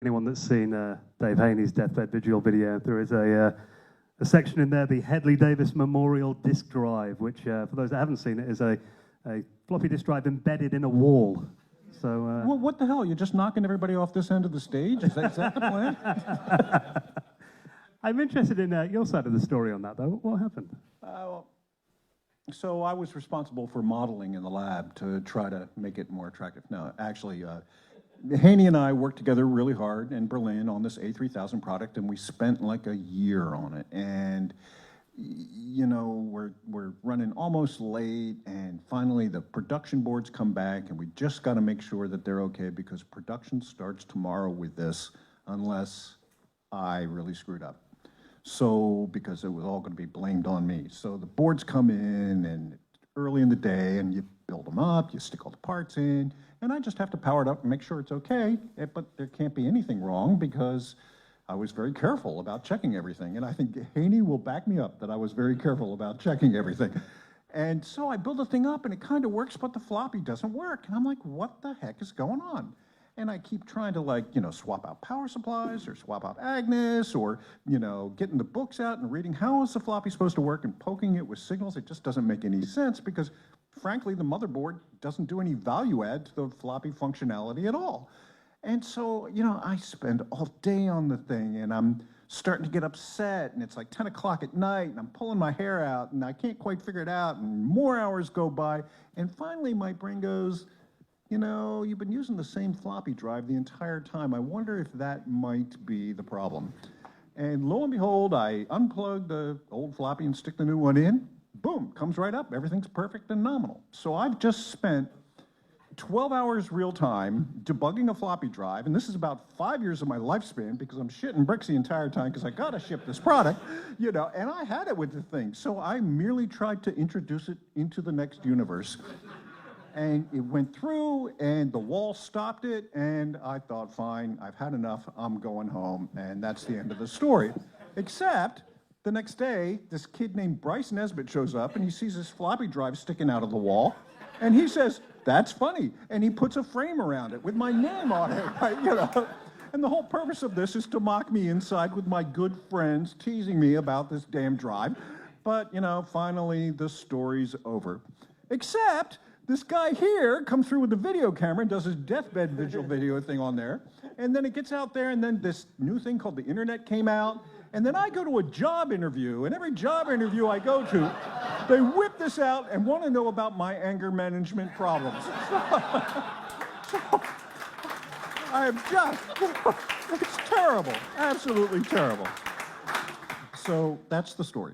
Anyone that's seen Dave Haney's Deathbed Vigil video, there is a section in there, the Hedley Davis Memorial Disk Drive, which, for those that haven't seen it, is a floppy disk drive embedded in a wall. So, well, what the hell? You're just knocking everybody off this end of the stage? Is that the plan? I'm interested in your side of the story on that, though. What happened? So I was responsible for modeling in the lab to try to make it more attractive. No, actually, Haney and I worked together really hard in Berlin on this A3000 product, and we spent like a year on it. And you know, we're running almost late, and finally the production boards come back, and we just got to make sure that they're okay because production starts tomorrow with this, unless I really screwed up. So, because it was all going to be blamed on me. So the boards come in, and early in the day, and you build them up, you stick all the parts in, and I just have to power it up and make sure it's okay, but there can't be anything wrong because I was very careful about checking everything, and I think Haney will back me up that I was very careful about checking everything. And so I build the thing up, and it kind of works, but the floppy doesn't work. And I'm like, what the heck is going on? And I keep trying to, like, you know, swap out power supplies or swap out Agnes or, you know, getting the books out and reading how is the floppy supposed to work and poking it with signals. It just doesn't make any sense because, frankly, the motherboard doesn't do any value add to the floppy functionality at all. And so, you know, I spend all day on the thing, and I'm starting to get upset, and it's like 10 o'clock at night, and I'm pulling my hair out, and I can't quite figure it out, and more hours go by, and finally my brain goes, you know, you've been using the same floppy drive the entire time. I wonder if that might be the problem. And lo and behold, I unplug the old floppy and stick the new one in. Boom, comes right up. Everything's perfect and nominal. So I've just spent 12 hours real time debugging a floppy drive, and this is about 5 years of my lifespan because I'm shitting bricks the entire time because I gotta ship this product, you know, and I had it with the thing. So I merely tried to introduce it into the next universe. And it went through, and the wall stopped it, and I thought, fine, I've had enough, I'm going home, and that's the end of the story. Except, the next day, this kid named Bryce Nesbitt shows up, and he sees this floppy drive sticking out of the wall, and he says, that's funny, and he puts a frame around it with my name on it, right, you know? And the whole purpose of this is to mock me inside with my good friends, teasing me about this damn drive. But, you know, finally, the story's over. Except, this guy here comes through with the video camera and does his deathbed vigil video thing on there. And then it gets out there, and then this new thing called the internet came out. And then I go to a job interview, and every job interview I go to, they whip this out and want to know about my anger management problems. So I am just, it's terrible, absolutely terrible. So that's the story.